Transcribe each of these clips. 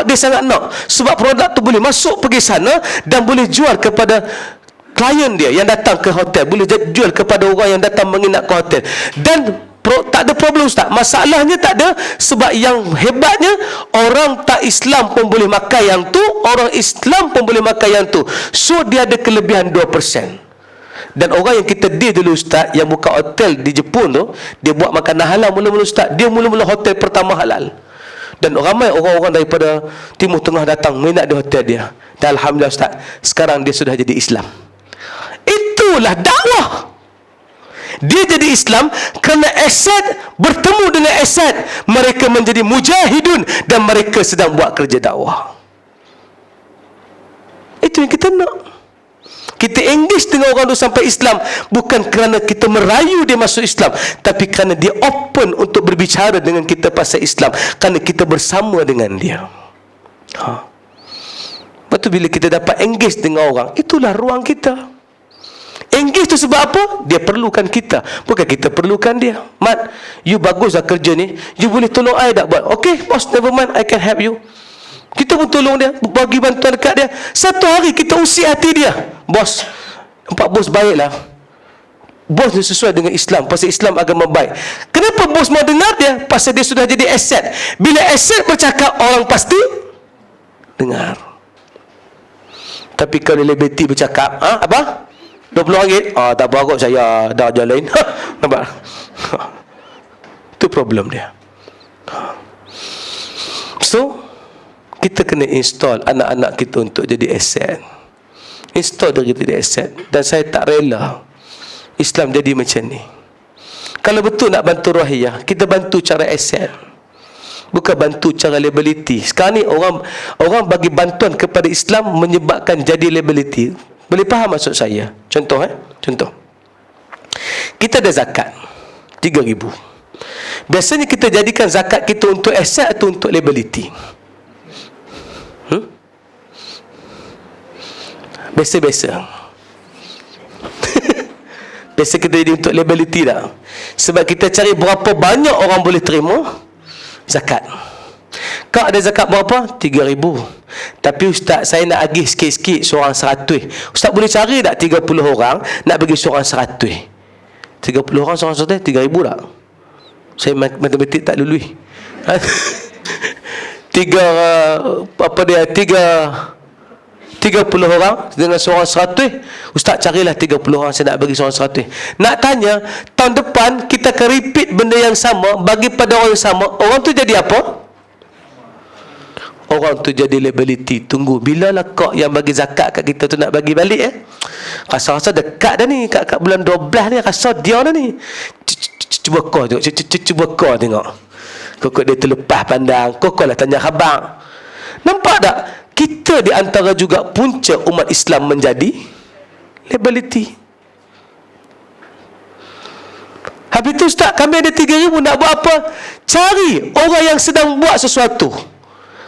sebab dia sangat nak, sebab produk tu boleh masuk pergi sana dan boleh jual kepada klien dia yang datang ke hotel, boleh jual kepada orang yang datang menginap ke hotel. Dan tak ada problem Ustaz. Masalahnya tak ada, sebab yang hebatnya orang tak Islam pun boleh makan yang tu, orang Islam pun boleh makan yang tu. So dia ada kelebihan 2%. Dan orang yang kita deal dulu Ustaz, yang buka hotel di Jepun tu, dia buat makanan halal mula-mula Ustaz. Dia mula-mula hotel pertama halal. Dan ramai orang-orang daripada Timur Tengah datang minat di hotel dia. Dan Alhamdulillah Ustaz, sekarang dia sudah jadi Islam. Itulah dakwah. Dia jadi Islam kerana aset bertemu dengan aset. Mereka menjadi mujahidun dan mereka sedang buat kerja dakwah. Itu yang kita nak. Kita engage dengan orang tu sampai Islam, bukan kerana kita merayu dia masuk Islam, tapi kerana dia open untuk berbicara dengan kita pasal Islam, kerana kita bersama dengan dia. Lepas tu bila kita dapat engage dengan orang, itulah ruang kita. Engage tu sebab apa? Dia perlukan kita, bukan kita perlukan dia. Mat, you bagus lah kerja ni, you boleh tolong I tak buat? Okay boss, never mind, I can help you. Kita pun tolong dia, bagi bantuan dekat dia. Satu hari kita usik hati dia, bos, nampak bos baiklah, bos dia sesuai dengan Islam, pasal Islam agama baik. Kenapa bos mau dengar dia? Pasal dia sudah jadi aset. Bila aset bercakap, orang pasti dengar. Tapi kalau lebeti bercakap, apa? RM20? Tak apa kot, saya dah jalan lain. Nampak? Itu problem dia. So kita kena install anak-anak kita untuk jadi aset. Install dia jadi aset. Dan saya tak rela Islam jadi macam ni. Kalau betul nak bantu Rohiyah, kita bantu cara aset, bukan bantu cara liability. Sekarang ni orang bagi bantuan kepada Islam menyebabkan jadi liability. Boleh faham maksud saya? Contoh Contoh. Kita ada zakat 3,000. Biasanya kita jadikan zakat kita untuk aset atau untuk liability? Biasa-biasa. Biasa kita jadi untuk liability dah. Sebab kita cari berapa banyak orang boleh terima zakat. Kau ada zakat berapa? 3,000. Tapi Ustaz, saya nak agih sikit-sikit, seorang 100. Ustaz boleh cari tak 30 orang nak bagi seorang 100? 30 orang seorang 100, 3,000 tak? Saya matematik tak lulus. 30 orang dengan seorang 100. Ustaz carilah 30 orang saya nak bagi seorang 100. Nak tanya, tahun depan kita akan repeat benda yang sama, bagi pada orang yang sama. Orang tu jadi apa? Orang tu jadi liability. Tunggu, bila lah kau yang bagi zakat kat kita tu nak bagi balik Rasa-rasa dekat dah ni, kat bulan 12 ni, rasa dia dah ni. Cuba kau tengok, cuba kau tengok. Kau dia terlepas pandang, kau lah tanya khabar. Nampak tak? Kita di antara juga punca umat Islam menjadi liability. Habis tu Ustaz, kami ada 3,000 nak buat apa? Cari orang yang sedang buat sesuatu.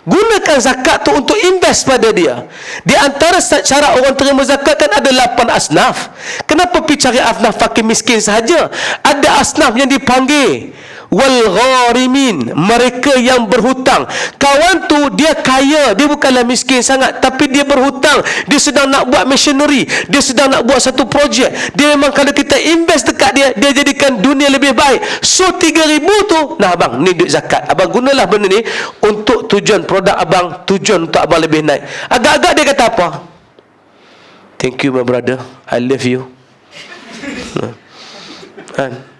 Gunakan zakat tu untuk invest pada dia. Di antara cara orang terima zakat kan ada 8 asnaf. Kenapa pergi cari asnaf fakir miskin sahaja? Ada asnaf yang dipanggil wal gharimin, mereka yang berhutang. Kawan tu dia kaya, dia bukanlah miskin sangat, tapi dia berhutang. Dia sedang nak buat missionary, dia sedang nak buat satu projek. Dia memang kalau kita invest dekat dia, dia jadikan dunia lebih baik. So 3,000 tu, nah abang, ni duit zakat, abang gunalah benda ni untuk tujuan produk abang, tujuan untuk abang lebih naik. Agak-agak dia kata apa? Thank you my brother, I love you. Kan?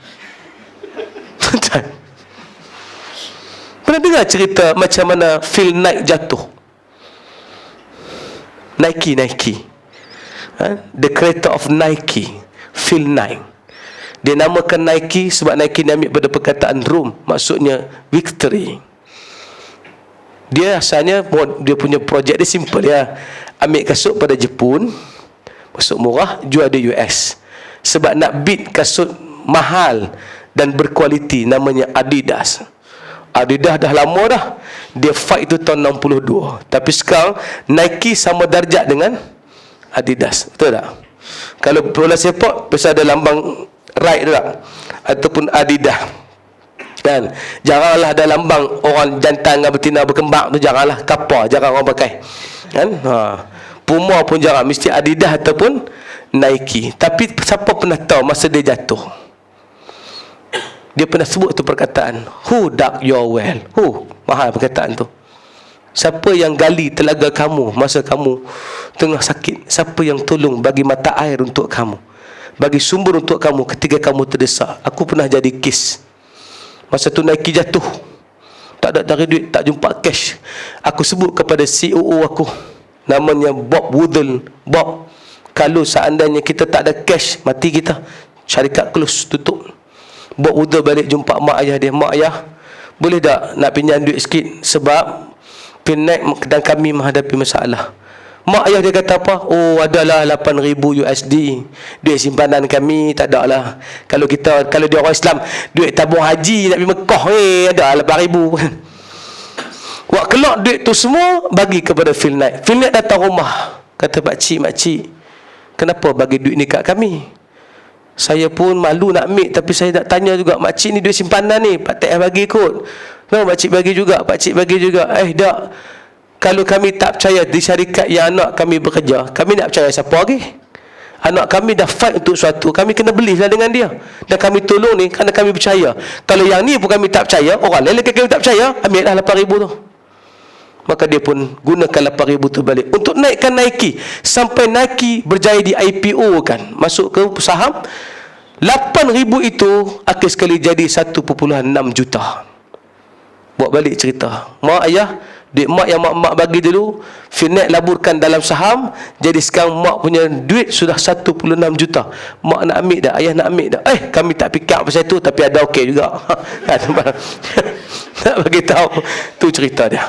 Pernah dengar cerita macam mana Phil Knight jatuh? Nike The creator of Nike, Phil Knight. Dia namakan Nike sebab Nike ni ambil pada perkataan Rom, maksudnya victory. Dia asalnya, dia punya projek dia simple, dia ambil kasut pada Jepun, kasut murah, jual di US. Sebab nak beat kasut mahal dan berkualiti, namanya Adidas. Adidas dah lama dah, dia fight tu tahun 62. Tapi sekarang Nike sama darjat dengan Adidas, betul tak? Kalau bola sepak biasa ada lambang Nike tu tak? Ataupun Adidas. Kan? Janganlah dalam bank orang jantan dengan betina berkembang tu, janganlah kapar, jangan orang pakai. Kan? Puma pun jangan, mesti Adidas ataupun Nike. Tapi siapa pernah tahu masa dia jatuh, dia pernah sebut tu perkataan, who dug your well? Who? Mahal perkataan tu. Siapa yang gali telaga kamu masa kamu tengah sakit? Siapa yang tolong bagi mata air untuk kamu, bagi sumber untuk kamu ketika kamu terdesak? Aku pernah jadi kes. Masa tu Nike jatuh, tak ada dari duit, tak jumpa cash. Aku sebut kepada COO aku, namanya Bob Woodall. Bob, kalau seandainya kita tak ada cash, mati kita, syarikat close, tutup. Bob Woodall balik jumpa mak ayah dia. Mak ayah, boleh tak nak pinjam duit sikit, sebab Penek dan kami menghadapi masalah. Mak ayah dia kata apa? Oh, adalah 8,000 USD duit simpanan kami. Tak ada lah. Kalau dia orang Islam, duit tabung haji nak pergi Mekah ni ada 8,000. Wak kelak duit tu semua bagi kepada Phil Knight. Phil Knight datang rumah, kata makcik, kenapa bagi duit ni kat kami? Saya pun malu nak ambil, tapi saya nak tanya juga, makcik ni duit simpanan ni Pak Tek bagi kot. No, makcik bagi juga, pakcik bagi juga. Tak. Kalau kami tak percaya di syarikat yang anak kami bekerja, kami nak percaya siapa lagi? Anak kami dah fight untuk sesuatu, kami kena belilah dengan dia. Dan kami tolong ni kerana kami percaya. Kalau yang ni pun kami tak percaya, orang lain lagi kami tak percaya, ambillah 8,000 tu. Maka dia pun gunakan 8,000 tu balik untuk naikkan Nike. Sampai Nike berjaya di IPO kan, masuk ke saham. 8,000 itu akhir sekali jadi 1.6 juta. Buat balik cerita, mak ayah, duit mak yang mak bagi dulu, Finet laburkan dalam saham, jadi sekarang mak punya duit sudah 1.6 juta. Mak nak ambil dah, ayah nak ambil dah. Kami tak pick up pasal tu, tapi ada okey juga. Tak bagi tahu tu cerita dia.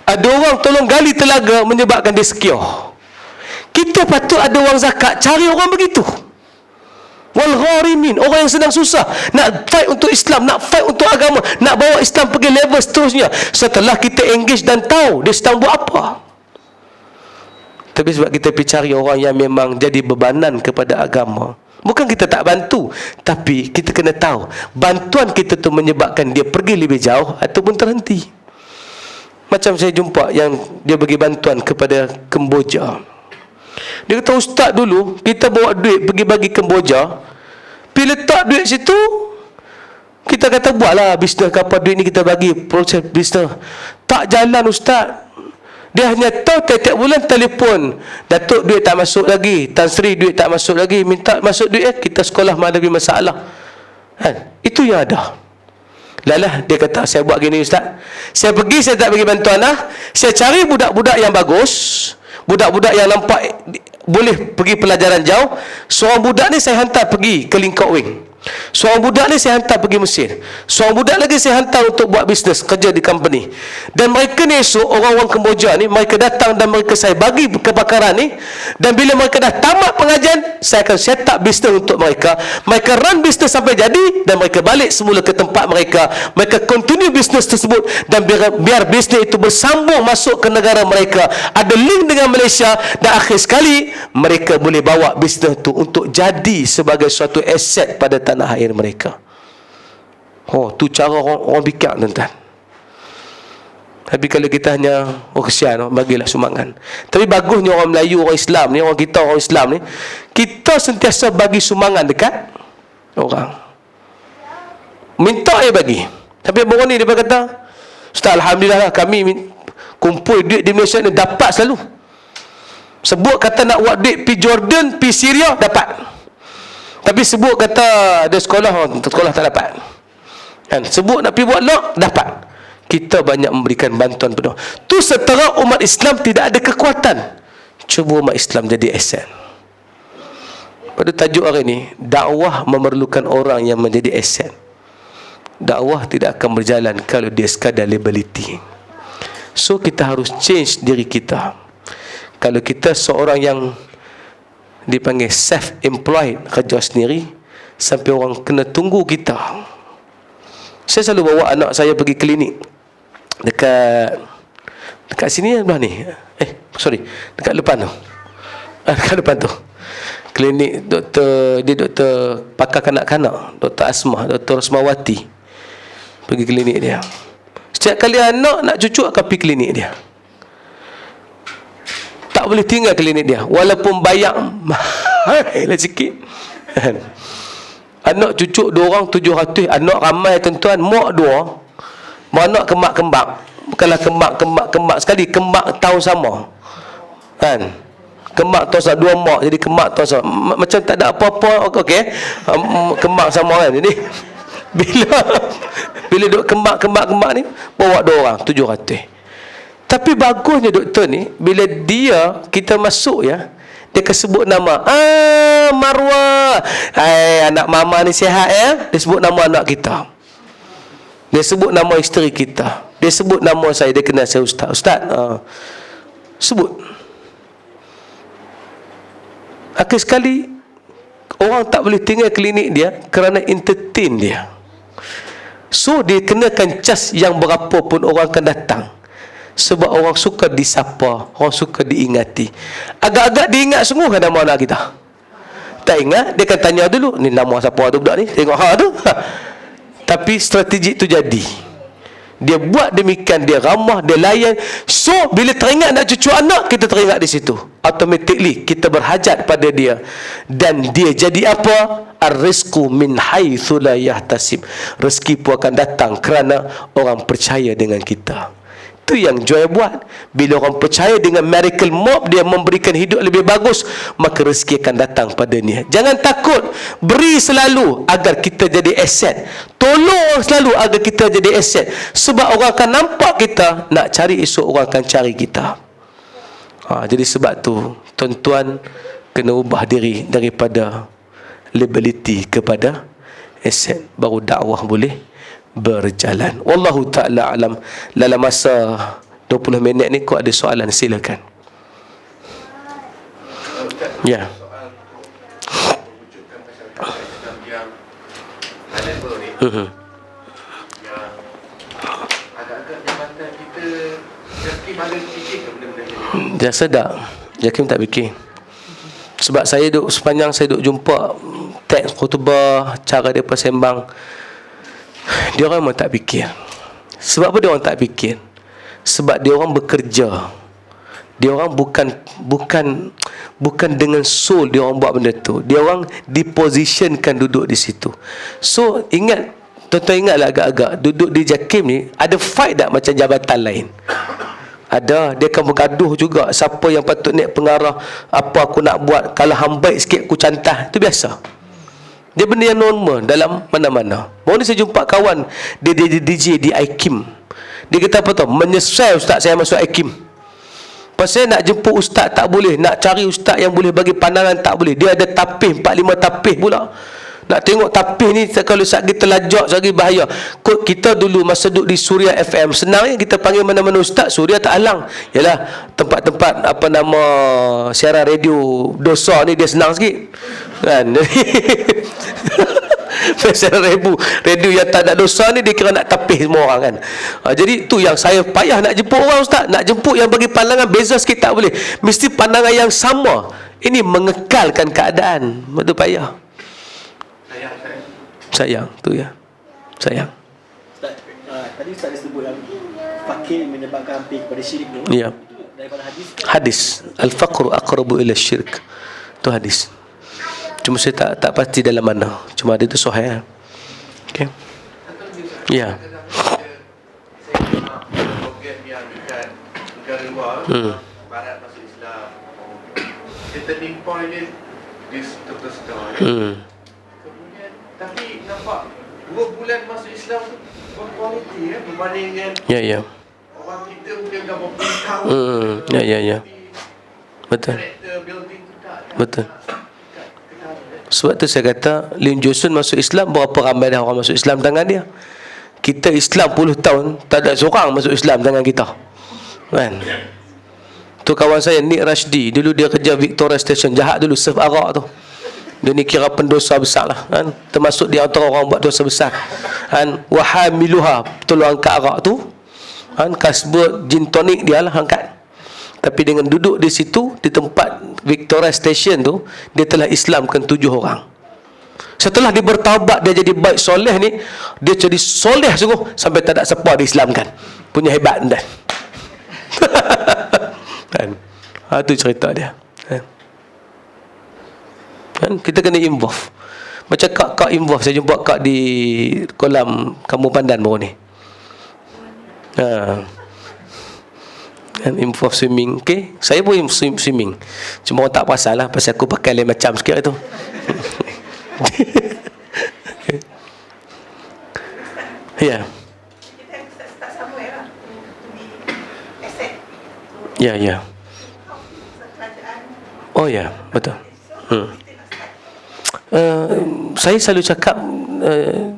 Ada orang tolong gali telaga menyebabkan dia secure. Kita patut ada orang zakat cari orang begitu. Wal gharimin, orang yang sedang susah, nak fight untuk Islam, nak fight untuk agama, nak bawa Islam pergi level seterusnya. Setelah kita engage dan tahu dia sedang buat apa. Tapi sebab kita pergi cari orang yang memang jadi bebanan kepada agama, bukan kita tak bantu, tapi kita kena tahu bantuan kita tu menyebabkan dia pergi lebih jauh ataupun terhenti. Macam saya jumpa yang dia bagi bantuan kepada Kemboja. Dia kata, ustaz dulu kita bawa duit pergi bagi Kemboja, pergi letak duit situ, kita kata buatlah bisnes kapal duit ni kita bagi proses bisnes. Tak jalan ustaz. Dia hanya tahu tiap-tiap bulan telefon, Datuk duit tak masuk lagi, Tan Sri duit tak masuk lagi, minta masuk duit kita sekolah menghadapi masalah. Itu yang ada. Lalah dia kata, saya buat gini ustaz, saya pergi, saya tak bagi bantuan saya cari budak-budak yang bagus, budak-budak yang nampak boleh pergi pelajaran jauh. Seorang budak ni saya hantar pergi ke Lingkok Wing, seorang budak ni saya hantar pergi Mesir, seorang budak lagi saya hantar untuk buat bisnes, kerja di company. Dan mereka ni esok, orang-orang Kemboja ni, mereka datang dan mereka saya bagi kebakaran ni. Dan bila mereka dah tamat pengajian, saya akan set up bisnes untuk mereka. Mereka run bisnes sampai jadi, dan mereka balik semula ke tempat mereka. Mereka continue bisnes tersebut, dan biar bisnes itu bersambung masuk ke negara mereka, ada link dengan Malaysia, dan akhir sekali mereka boleh bawa bisnes tu untuk jadi sebagai suatu aset pada tanah air mereka. Tu cara orang fikir, tuan-tuan. Tapi kalau kita hanya kesian, bagilah sumbangan. Tapi bagusnya orang Melayu, orang Islam ni, orang Islam ni, kita sentiasa bagi sumbangan dekat orang. Minta dia bagi. Tapi orang ni dia kata, ustaz alhamdulillah lah, kami kumpul duit di Malaysia ni dapat selalu. Sebut kata nak buat duit pi Jordan, pi Syria, dapat. Tapi sebut kata ada sekolah tak dapat. Sebut nak pi buat nak, dapat. Kita banyak memberikan bantuan penuh. Tu setara umat Islam tidak ada kekuatan. Cuba umat Islam jadi aset. Pada tajuk hari ini, dakwah memerlukan orang yang menjadi aset. Dakwah tidak akan berjalan kalau dia sekadar liability. So kita harus change diri kita. Kalau kita seorang yang dipanggil self-employed, kerja sendiri, sampai orang kena tunggu kita. Saya selalu bawa anak saya pergi klinik dekat sini belah ni. Dekat depan tu. Dekat depan tu. Klinik doktor pakar kanak-kanak, Dr. Asmah, Dr. Rosmawati. Pergi klinik dia. Setiap kali anak nak cucu akan pergi klinik dia. Tak boleh tinggal klinik dia walaupun bayar mahal sikit. Anak cucu 2 orang 700, anak ramai tuan-tuan, mak 2, anak kemak-kemak. Bukanlah kemak sekali, kemak tahun sama. Kan? Kemak tahun sama, 2 mak jadi kemak tahun sama. Macam tak ada apa-apa, okey. Kemak sama kan. Jadi bila duk kemak ni bawa 2 orang 700. Tapi bagusnya doktor ni, bila kita masuk ya, dia akan sebut nama. Marwah. Hai, anak mama ni sihat ya. Dia sebut nama anak kita. Dia sebut nama isteri kita. Dia sebut nama saya. Dia kenal saya ustaz. Ustaz. Sebut. Akhir sekali orang tak boleh tinggal klinik dia kerana entertain dia. So dia kenakan cas yang berapa pun orang akan datang. Sebab orang suka disapa, orang suka diingati. Agak-agak diingat sungguh kan nama anak kita? Tak ingat, dia akan tanya dulu, ni nama siapa tu budak ni? Tengok tu. Tapi strategi tu jadi. Dia buat demikian, dia ramah, dia layan. So bila teringat nak cucu anak, kita teringat di situ. Automatically kita berhajat pada dia. Dan dia jadi apa? Ar-rizqu min haitsu la yahtasib. Rezeki pun akan datang kerana orang percaya dengan kita. Itu yang Joy buat. Bila orang percaya dengan miracle mop, dia memberikan hidup lebih bagus, maka rezeki akan datang pada dia. Jangan takut, beri selalu agar kita jadi aset. Tolong selalu agar kita jadi aset. Sebab orang akan nampak kita, nak cari esok orang akan cari kita. Jadi sebab tu tuan-tuan kena ubah diri daripada liability kepada aset, baru dakwah boleh berjalan. Wallahu ta'ala alam. Dalam masa 20 minit ni, kau ada soalan, silakan. Ya. Dia sedap. Yakin tak fikir. Sebab sepanjang saya duk jumpa teks khutbah, cara dia bersembang, dia orang memang tak fikir. Sebab apa dia orang tak fikir? Sebab dia orang bekerja. Dia orang bukan dengan soul dia orang buat benda tu. Dia orang dipositionkan duduk di situ. So ingat, tuan-tuan ingatlah agak-agak duduk di JAKIM ni ada fight tak macam jabatan lain? Ada. Dia akan bergaduh juga, siapa yang patut naik pengarah, apa aku nak buat, kalau hang baik sikit aku cantah. Itu biasa. Dia benda yang normal dalam mana-mana. Baru ni saya jumpa kawan, dia DJ di IKIM. Dia kata apa tau? Menyesal ustaz saya masuk IKIM. Pasal nak jemput ustaz tak boleh, nak cari ustaz yang boleh bagi pandangan tak boleh. Dia ada tapih, 4-5 tapih pula. Nak tengok tapih ni, kalau sakit terlajak, sakit bahaya. Kita dulu masa duduk di Suria FM, senang kita panggil mana-mana ustaz, Suria tak halang. Yalah, tempat-tempat apa nama siaran radio dosa ni dia senang sikit. Kan? Siaran radio yang tak ada dosa ni dia kira nak tapih semua orang kan. Jadi tu yang saya payah nak jemput orang ustaz, nak jemput yang bagi pandangan beza sikit tak boleh. Mesti pandangan yang sama. Ini mengekalkan keadaan. Betul payah. Sayang tu ya. Sayang. Ustaz, tadi Ustaz disebut fakir menyebabkan hampir kepada syirik tu. Ya. Daripada hadis. Hadis al-faqru aqrabu ila syirk. Tu hadis. Cuma saya tak pasti dalam mana. Cuma ada tu sahih. Okey. Ya. Barat masuk Islam. Turning point dia terus-terus. Kemudian tapi nampak 2 bulan masuk Islam tu berkualiti berbandingkan orang kita mungkin dah berpuluh tahun. Ya. Betul. Betul. Sebab tu saya kata Lim Josun masuk Islam, berapa ramai dah orang masuk Islam tangan dia. Kita Islam 10 tahun, tak ada seorang masuk Islam tangan kita. Kan? Tu kawan saya Nick Rashdi, dulu dia kerja Victoria Station, jahat dulu, serve arak tu. Dia ni kira pendosa besar lah kan? Termasuk dia antara orang buat dosa besar kan? Wahamiluha, tolong angkat arak tu kan? Kasbut gin tonic dia lah angkat. Tapi dengan duduk di situ, di tempat Victoria Station tu, dia telah Islamkan 7 orang. Setelah dia bertaubat, dia jadi baik soleh ni, dia jadi soleh sungguh sampai tak ada siapa diislamkan. Punya hebat dan. Kan? Itu cerita dia. Kan? Kita kena involve. Macam kak involve. Saya jumpa kak di kolam Kampung Pandan baru ni. Kan? Involve swimming. Okay? Saya pun swimming. Cuma orang tak pasal lah, pasal aku pakai lain macam sikit tu. Ya. Ya. Oh ya, betul. Saya selalu cakap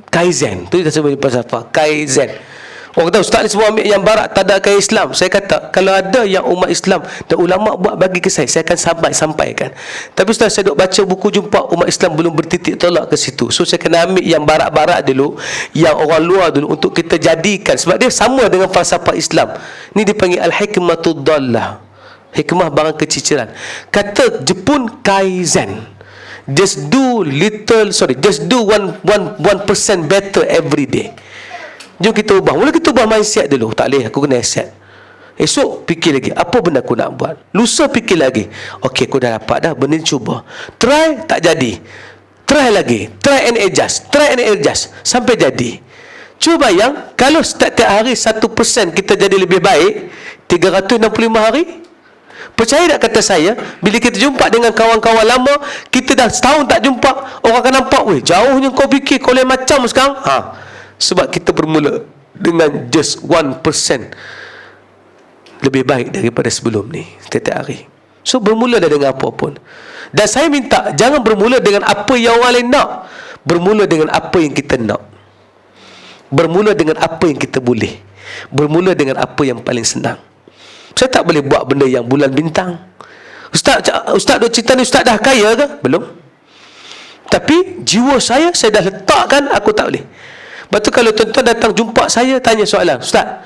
Kaizen. Tu kita sebut pasal apa? Kaizen. Orang kata ustaz ni semua ambil yang barat, tak ada ke Islam. Saya kata kalau ada yang umat Islam dan ulama buat bagi ke saya akan sampaikan. Tapi ustaz, saya duk baca buku jumpa umat Islam belum bertitik tolak ke situ. So saya kena ambil yang barat-barat dulu, yang orang luar dulu untuk kita jadikan, sebab dia sama dengan falsafah Islam. Ni dipanggil al-hikmatud dallah. Hikmah barang keciciran. Kata Jepun Kaizen. Just do 1% better every day. Jom kita ubah. Mula kita ubah mindset dulu. Tak boleh, aku kena accept. Esok fikir lagi, apa benda aku nak buat. Lusa fikir lagi, okey, aku dah dapat dah, benda ni cuba. Try, tak jadi. Try lagi. Try and adjust sampai jadi. Cuba bayang, kalau setiap hari 1% kita jadi lebih baik, 365 hari. Percaya tak kata saya, bila kita jumpa dengan kawan-kawan lama, kita dah setahun tak jumpa, orang akan nampak, weh, jauhnya kau fikir, kau lain macam sekarang. Sebab kita bermula dengan just 1% lebih baik daripada sebelum ni setiap hari. So bermula dah dengan apa pun. Dan saya minta jangan bermula dengan apa yang orang lain nak. Bermula dengan apa yang kita nak. Bermula dengan apa yang kita boleh. Bermula dengan apa yang paling senang. Saya tak boleh buat benda yang bulan bintang. Ustaz duk cerita ni, ustaz dah kaya ke? Belum. Tapi jiwa saya dah letakkan, aku tak boleh. Lepas tu kalau tuan-tuan datang jumpa saya, tanya soalan, ustaz,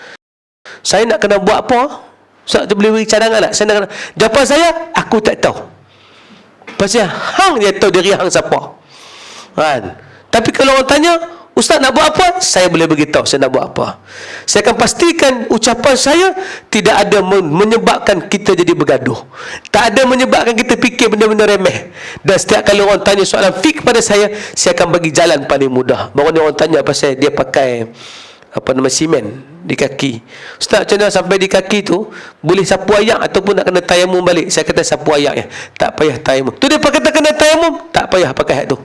saya nak kena buat apa? Ustaz tu boleh beri cadangan tak? Saya nak kena. Jawapan saya, aku tak tahu. Pasal hang dia tahu diri hang siapa. Kan? Tapi kalau orang tanya, ustaz nak buat apa? Saya boleh beritahu saya nak buat apa. Saya akan pastikan ucapan saya tidak ada menyebabkan kita jadi bergaduh. Tak ada menyebabkan kita fikir benda-benda remeh. Dan setiap kali orang tanya soalan fik pada saya akan bagi jalan paling mudah. Baru ni orang tanya pasal dia pakai simen di kaki. Ustaz, macam mana sampai di kaki tu boleh sapu ayak ataupun nak kena tayamum balik? Saya kata sapu ayak ya. Tak payah tayamum. Tu dia kata kena tayamum, tak payah pakai ayak tu.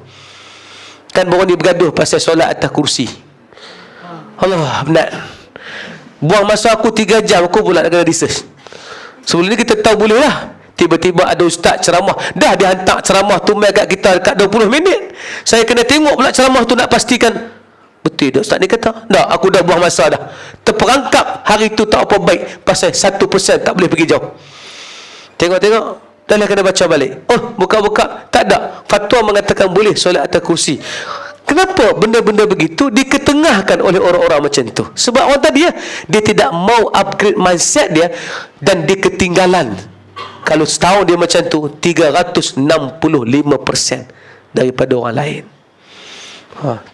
Kan baru ni bergaduh pasal solat atas kursi. Allah, benar. Buang masa aku 3 jam, aku pula nak kena research. Sebelum ni kita tahu boleh lah. Tiba-tiba ada ustaz ceramah, dah dia hantar ceramah tu mai kat kita dekat 20 minit. Saya kena tengok pula ceramah tu nak pastikan betul dah ustaz ni kata. Dah, aku dah buang masa dah. Terperangkap hari tu tak apa baik pasal 1% tak boleh pergi jauh. Tengok-tengok, dah lah kena baca balik. Oh, buka-buka, tak ada. Fatwa mengatakan boleh solat atas kursi. Kenapa benda-benda begitu diketengahkan oleh orang-orang macam tu? Sebab orang tadi dia tidak mau upgrade mindset dia dan dia ketinggalan. Kalau setahun dia macam tu, 365% daripada orang lain.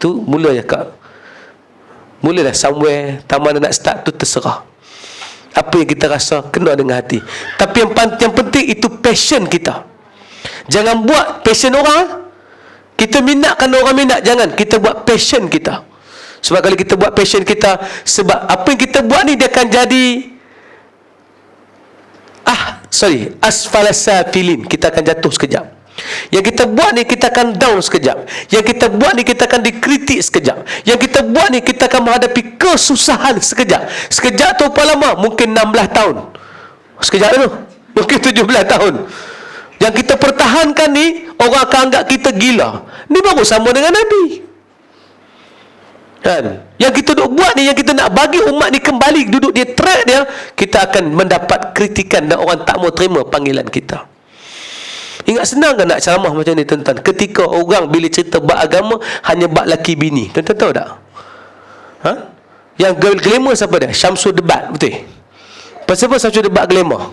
Tu mulanya kak. Mulalah somewhere, taman nak start tu terserah. Apa yang kita rasa kena dengan hati. Tapi yang penting itu passion kita. Jangan buat passion orang. Kita minatkan orang minat, jangan. Kita buat passion kita. Sebab kalau kita buat passion kita, sebab apa yang kita buat ni dia akan jadi asfalasafilin. Kita akan jatuh sekejap. Yang kita buat ni kita akan down sekejap. Yang kita buat ni kita akan dikritik sekejap. Yang kita buat ni kita akan menghadapi kesusahan sekejap. Sekejap tu berapa lama? Mungkin 16 tahun. Sekejap tu mungkin 17 tahun. Yang kita pertahankan ni, orang akan anggap kita gila. Ni baru sama dengan Nabi. Kan? Yang kita duk buat ni, yang kita nak bagi umat ni kembali duduk di track dia, kita akan mendapat kritikan dan orang tak mau terima panggilan kita. Ingat senang kan nak ceramah macam ni tuan-tuan? Ketika orang bila cerita bab agama hanya bab laki bini. Tuan-tuan tahu tak? Yang glamour siapa dia? Syamsul Debat, betul? Pasal apa Syamsul Debat glamour?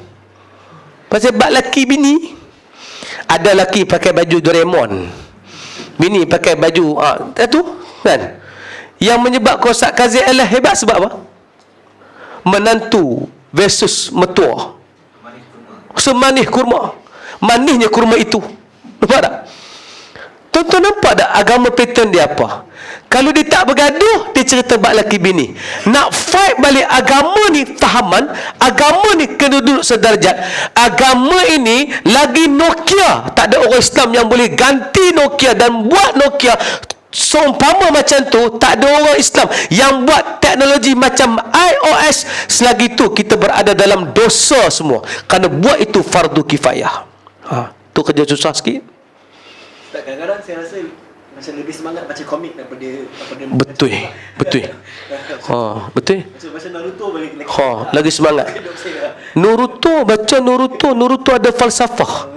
Pasal bab laki bini. Ada laki pakai baju Doraemon. bini pakai baju itu kan. Yang menyebab Ustaz Kazim adalah hebat sebab apa? Menantu versus mertua. Semanis kurma. Manisnya kurma itu. Nampak tak? Tuan-tuan nampak tak agama pattern dia apa? Kalau dia tak bergaduh, dia cerita bab laki bini. Nak fight balik agama ni fahaman, agama ni kena duduk sederajat. Agama ini lagi Nokia. Tak ada orang Islam yang boleh ganti Nokia dan buat Nokia seumpama macam tu. Tak ada orang Islam yang buat teknologi macam iOS. Selagi tu kita berada dalam dosa semua. Kerana buat itu fardu kifayah. Tu kerja susah sikit. Kadang-kadang saya rasa macam lebih semangat baca komik daripada Betul. Betul. Betul. Macam Naruto balik Lagi semangat. Naruto ada falsafah.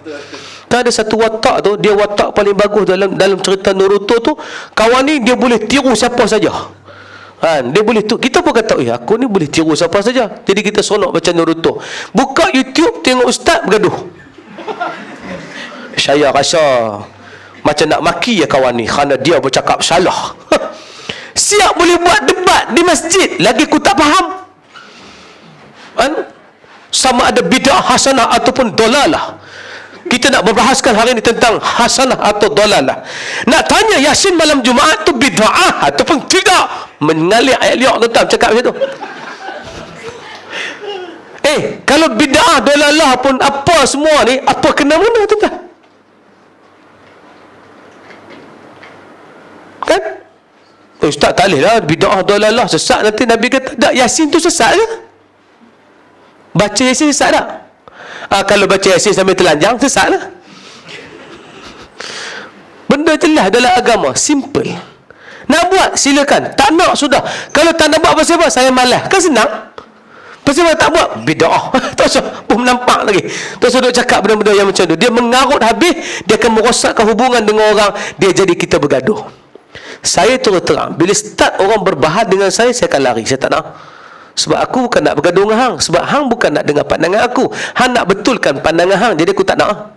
Tak ada satu watak tu, dia watak paling bagus dalam cerita Naruto tu. Kawan ni dia boleh tiru siapa saja. Dia boleh tu. Kita pun kata, aku ni boleh tiru siapa saja. Jadi kita sonok baca Naruto. Buka YouTube tengok ustaz bergaduh. Saya rasa macam nak maki ya kawan ni kerana dia bercakap salah. Siap boleh buat debat di masjid, lagi ku tak faham. Sama ada bid'ah hasanah ataupun dolalah. Kita nak berbahaskan hari ini tentang hasanah atau dolalah. Nak tanya Yasin malam Jumaat tu bid'ah ataupun tidak, mengalir ayat liak tuan cakap macam tu. Kalau bid'ah dolalah pun apa semua ni, apa kena mana tuan? Kan? Ustaz tak boleh lah bid'ah dolalah sesat, nanti Nabi kata tak, Yasin tu sesat ke? Baca Yasin sesat tak? Kalau baca Yasin sambil telanjang sesat lah. Benda jelas dalam agama, simple. Nak buat silakan, tak nak sudah. Kalau tak nak buat pasal apa? Saya malas. Kan senang. Pasal apa tak buat? Bid'ah. Tak usah pun nampak lagi. Tak usah duk cakap benda-benda yang macam tu. Dia mengarut habis, dia akan merosakkan hubungan dengan orang, dia jadi kita bergaduh. Saya terus terang, bila start orang berbahat dengan saya akan lari. Saya tak nak. Sebab aku bukan nak bergaduh dengan hang. Sebab hang bukan nak dengar pandangan aku. Hang nak betulkan pandangan hang. Jadi aku tak nak.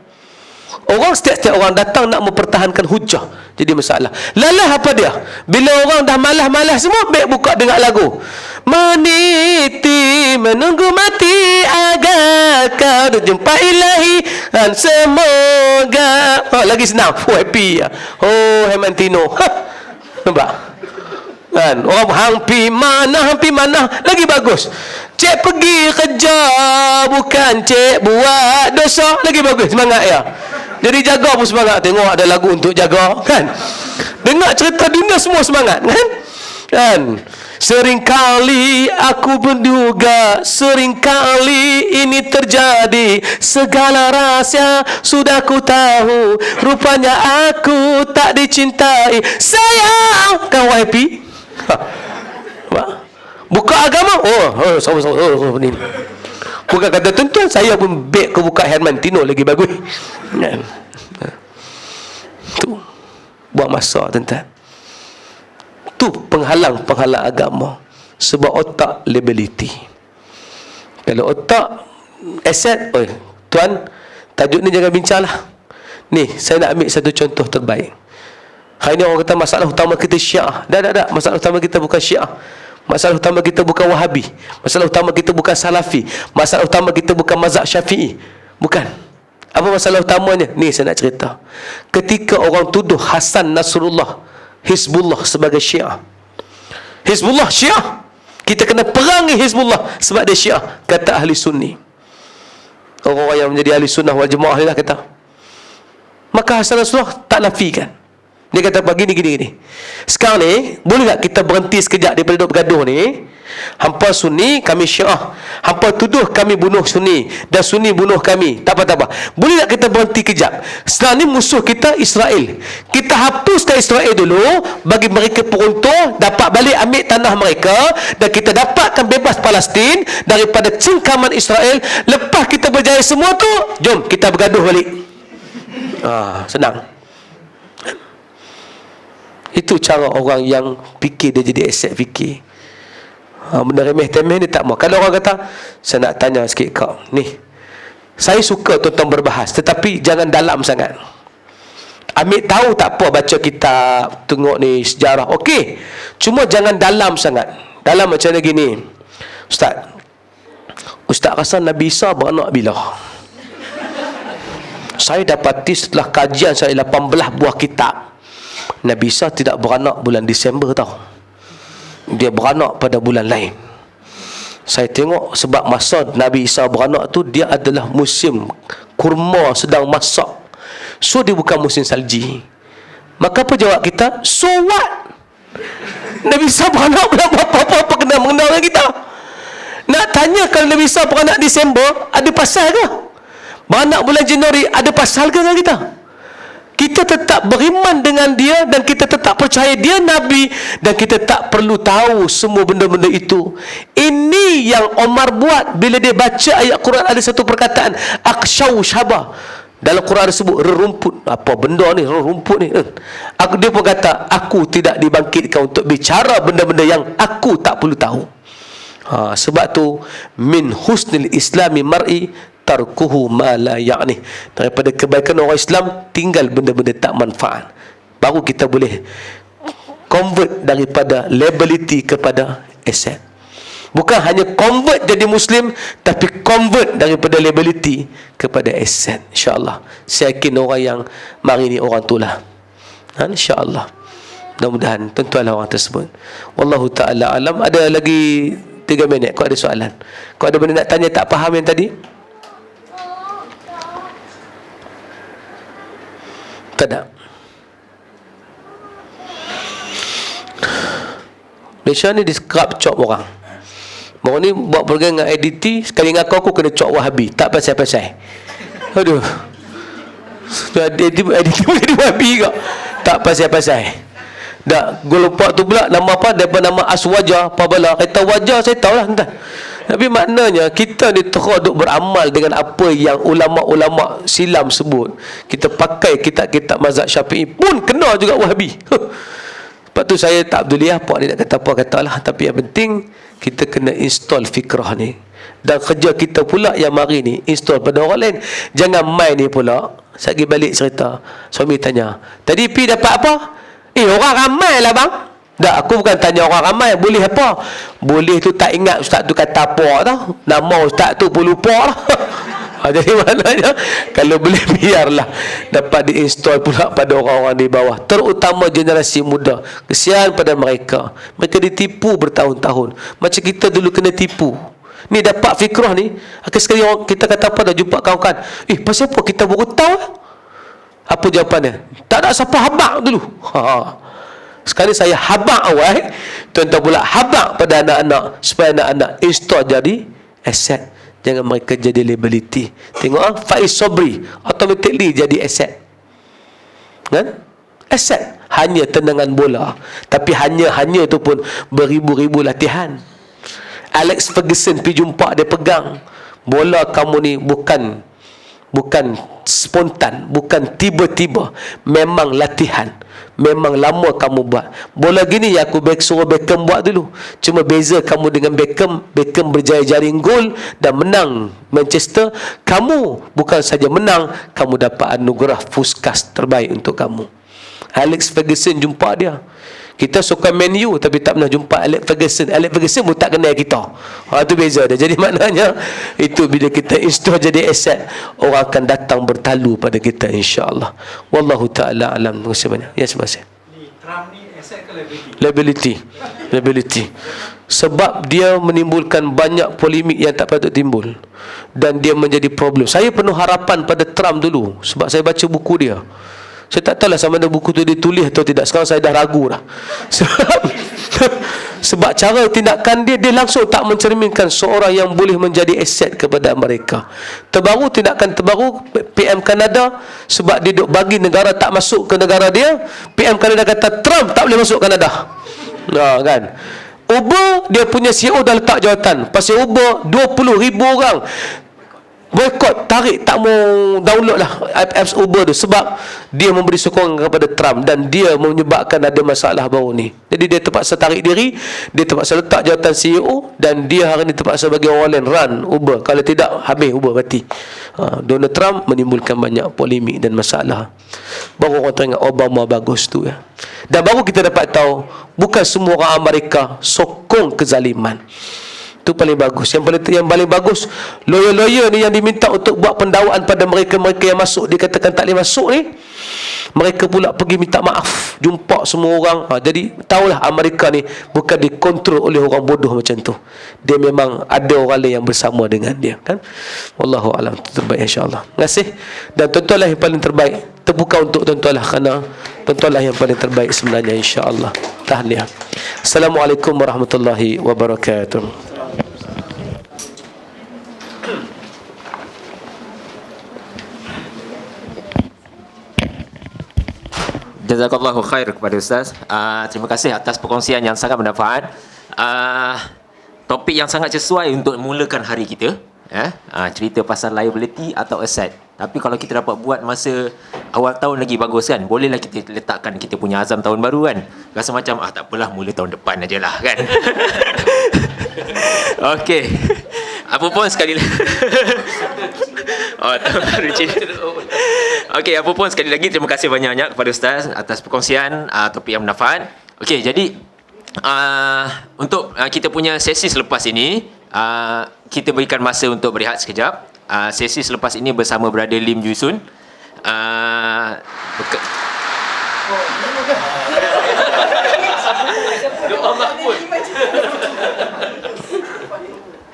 Orang setiap orang datang nak mempertahankan hujah. Jadi masalah. Lalah apa dia? Bila orang dah malas-malas semua, baik buka dengar lagu. Meniti menunggu mati agar kau jumpa ilahi, dan semoga lagi senang. Happy. Hemantino. Nampak? Kan? Orang hampi mana lagi bagus. Cik pergi kerja, bukan cik buat dosa, lagi bagus semangat ya. Jadi jaga pun semangat. Tengok ada lagu untuk jaga, kan? Dengar cerita dunia semua semangat, kan? Seringkali aku menduga, seringkali ini terjadi, segala rahsia sudah ku tahu, rupanya aku tak dicintai. Sayang, kau happy? Buka agama? Sama ni. Bukan kata tuan-tuan, saya pun baik ke buka Hermantino lagi bagus. Tu buat masa tuan-tuan. Tu penghalang agama. Sebab otak liability. Kalau otak aset, tuan, tajuk ni jangan bincang lah. Ni saya nak ambil satu contoh terbaik. Hari ni orang kata masalah utama kita Syiah. Tak. Masalah utama kita bukan Syiah. Masalah utama kita bukan Wahabi. Masalah utama kita bukan Salafi. Masalah utama kita bukan mazhab Syafi'i. Bukan. Apa masalah utamanya? Ni saya nak cerita. Ketika orang tuduh Hasan Nasrullah Hizbullah sebagai Syiah. Hizbullah Syiah. Kita kena perangi Hizbullah sebab dia Syiah, kata ahli sunni. Orang-orang yang menjadi ahli sunnah wal jemaah ni lah kata. Maka Hasan Nasrullah tak nafikan. Dia kata begini gini. Sekarang ni boleh tak kita berhenti sekejap daripada duk bergaduh ni? Hampa Sunni, kami Syiah. Hampa tuduh kami bunuh Sunni dan Sunni bunuh kami. Tak apa. Boleh tak kita berhenti kejap? Sekarang ni musuh kita Israel. Kita hapuskan Israel dulu, bagi mereka peruntuk, dapat balik ambil tanah mereka, dan kita dapatkan bebas Palestin daripada cengkaman Israel. Lepas kita berjaya semua tu, jom kita bergaduh balik. Senang. Itu cara orang yang fikir dia jadi aset fikir. Benda remeh-temeh ni tak mau. Kalau orang kata, saya nak tanya sikit kau ni, saya suka tuan-tuan berbahas, tetapi jangan dalam sangat. ambil tahu tak apa, baca kitab, tengok ni sejarah, okey. Cuma jangan dalam sangat. Dalam macam mana gini, Ustaz rasa Nabi Isa beranak bila? Saya dapati setelah kajian saya 18 buah kitab, Nabi Isa tidak beranak bulan Disember tau. Dia beranak pada bulan lain. Saya tengok sebab masa Nabi Isa beranak tu, dia adalah musim kurma sedang masak. So dia bukan musim salji. Maka apa jawab kita? So what? Nabi Isa beranak bulan apa kena mengenal dengan kita? Nak tanya kalau Nabi Isa beranak Disember, ada pasal ke? Beranak bulan Januari, ada pasal ke dengan kita? Kita tetap beriman dengan dia dan kita tetap percaya dia Nabi, dan kita tak perlu tahu semua benda-benda itu. Ini yang Omar buat bila dia baca ayat Quran. Ada satu perkataan, akshaw syabah. Dalam Quran disebut rerumput. Apa benda ni rerumput ni? Dia pun kata, aku tidak dibangkitkan untuk bicara benda-benda yang aku tak perlu tahu. Sebab tu min husnil islami mar'i tarkuhu ma la ya'ni. Daripada kebaikan orang Islam, tinggal benda-benda tak manfaat. Baru kita boleh convert daripada liability kepada asset. Bukan hanya convert jadi Muslim, tapi convert daripada liability kepada asset. InsyaAllah. Saya yakin orang yang mari ni orang tu lah. InsyaAllah. Mudah-mudahan tentulah orang tersebut. Wallahu ta'ala alam. Ada lagi 3 minit. Kau ada soalan? Kau ada benda nak tanya tak faham yang tadi? Tak ada. Malaysia ni di-scrub chop orang. Orang ni buat program dengan IDT, sekali ngaku aku kena cok Wahabi. Tak pasal-pasal. Aduh. IDT boleh jadi Wahabi ke? Tak pasal-pasal. Dah, gue lupa tu pula nama apa, daripada nama Aswaja Pabala. Kata wajah saya tahulah entah. Tapi maknanya kita ni terus duk beramal dengan apa yang ulama-ulama silam sebut. Kita pakai kitab-kitab mazhab Syafi'i pun kena juga Wahabi. Sebab tu saya tak peduli apa ni nak kata apa katalah, tapi yang penting kita kena install fikrah ni. Dan kerja kita pula yang mari ni install pada orang lain. Jangan main ni pula. Saya pergi balik cerita, suami tanya, tadi pi dapat apa? Orang ramai lah bang. Tak, aku bukan tanya orang ramai boleh apa. Boleh tu tak ingat ustaz tu kata apa tau. Nama ustaz tu pun lupa lah. Jadi maknanya kalau boleh biarlah dapat diinstall pula pada orang-orang di bawah, terutama generasi muda. Kesian pada mereka. Mereka ditipu bertahun-tahun. Macam kita dulu kena tipu. Ni dapat fikrah ni, akhir sekali orang kita kata apa, dah jumpa kawan-kawan, pasal apa kita baru tahu? Apa jawapannya? Tak ada siapa habaq dulu. Sekali saya habaq awal, tuan-tuan pula habaq pada anak-anak, supaya anak-anak install jadi aset. Jangan mereka jadi liability. Tengok Faiz Sobri automatically jadi aset. Kan? Aset. Hanya tendangan bola. Tapi hanya itu pun beribu-ribu latihan. Alex Ferguson pergi jumpa, dia pegang bola, kamu ni bukan spontan, bukan tiba-tiba, memang latihan, memang lama kamu buat. Bola gini yang aku suruh Beckham buat dulu. Cuma beza kamu dengan Beckham berjaya jaring gol dan menang Manchester. Kamu bukan saja menang, kamu dapat anugerah Puskas terbaik untuk kamu. Alex Ferguson jumpa dia. Kita suka Man U tapi tak pernah jumpa Alex Ferguson. Alex Ferguson pun tak kenal kita. Itu beza dia. Jadi maknanya itu bila kita install jadi aset, orang akan datang bertalu pada kita insya-Allah. Wallahu taala alam. Terima kasih banyak. Ya, terima kasih. Ni Trump ni aset ke liability? Liability. Sebab dia menimbulkan banyak polemik yang tak patut timbul dan dia menjadi problem. Saya penuh harapan pada Trump dulu sebab saya baca buku dia. Saya tak tahulah sama ada buku tu ditulis atau tidak. Sekarang saya dah ragu dah. Sebab cara tindakan dia langsung tak mencerminkan seorang yang boleh menjadi aset kepada mereka. Tindakan terbaru PM Kanada, sebab dia duk bagi negara tak masuk ke negara dia, PM Kanada kata Trump tak boleh masuk Kanada. Kan? Uber, dia punya CEO dah letak jawatan. Pasal Uber 20,000 orang boykot, tarik, tak mau download lah apps Uber tu sebab dia memberi sokongan kepada Trump dan dia menyebabkan ada masalah baru ni. Jadi dia terpaksa tarik diri, dia terpaksa letak jawatan CEO dan dia hari ni terpaksa bagi orang lain run Uber. Kalau tidak, habis Uber mati. Donald Trump menimbulkan banyak polemik dan masalah. Baru orang teringat Obama bagus tu ya. Dan baru kita dapat tahu bukan semua orang Amerika sokong kezaliman. Itu paling bagus. Yang paling bagus, lawyer-lawyer ni yang diminta untuk buat pendakwaan pada mereka-mereka yang masuk dikatakan tak boleh masuk ni, mereka pula pergi minta maaf, jumpa semua orang. Jadi tahulah Amerika ni bukan dikontrol oleh orang bodoh macam tu. Dia memang ada orang lain yang bersama dengan dia, kan? Wallahu alam, terbaik insya-Allah. Terima kasih. Dan tuan-tuanlah yang paling terbaik. Terbuka untuk tuan-tuanlah kerana tuan-tuanlah yang paling terbaik sebenarnya insya-Allah. Tahniah. Assalamualaikum warahmatullahi wabarakatuh. Jazakallahu khair kepada Ustaz. Terima kasih atas perkongsian yang sangat bermanfaat. Topik yang sangat sesuai untuk mulakan hari kita. Cerita pasal liability atau asset. Tapi kalau kita dapat buat masa awal tahun lagi bagus kan. Bolehlah kita letakkan kita punya azam tahun baru kan. Rasa macam tak apalah, mula tahun depan ajalah kan. Okey. Apa pun sekali lagi. Tahun baru cerita. Okey, apa pun sekali lagi terima kasih banyak-banyak kepada Ustaz atas perkongsian topik yang bermanfaat. Okey, jadi untuk kita punya sesi selepas ini, kita berikan masa untuk berehat sekejap. Sesi selepas ini bersama Brother Lim Joo Soon.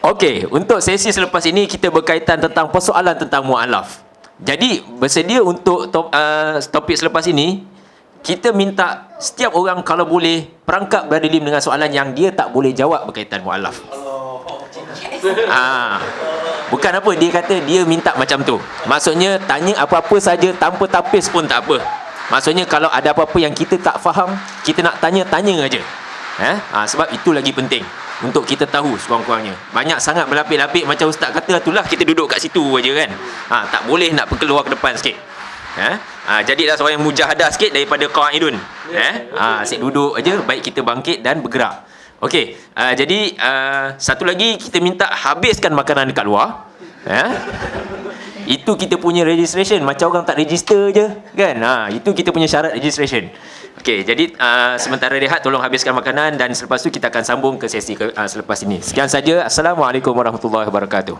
Okey, untuk sesi selepas ini kita berkaitan tentang persoalan tentang mu'alaf. Jadi bersedia untuk topik selepas ini, kita minta setiap orang kalau boleh perangkap Brother Lim dengan soalan yang dia tak boleh jawab berkaitan mu'alaf. Bukan apa, dia kata dia minta macam tu. Maksudnya tanya apa-apa saja tanpa tapis pun tak apa. Maksudnya kalau ada apa-apa yang kita tak faham, kita nak tanya aja. Sebab itu lagi penting untuk kita tahu sekurang-kurangnya. Banyak sangat berlapik-lapik macam Ustaz kata, itulah kita duduk kat situ aja kan. Tak boleh nak keluar ke depan sikit. Jadilah seorang yang mujahadah sikit daripada qaidun. Asyik duduk aja, baik kita bangkit dan bergerak. Okey, jadi satu lagi kita minta habiskan makanan dekat luar. Itu kita punya registration. Macam orang tak register je kan. Itu kita punya syarat registration. Okey, jadi sementara rehat tolong habiskan makanan dan selepas tu kita akan sambung ke sesi selepas ini. Sekian saja. Assalamualaikum warahmatullahi wabarakatuh.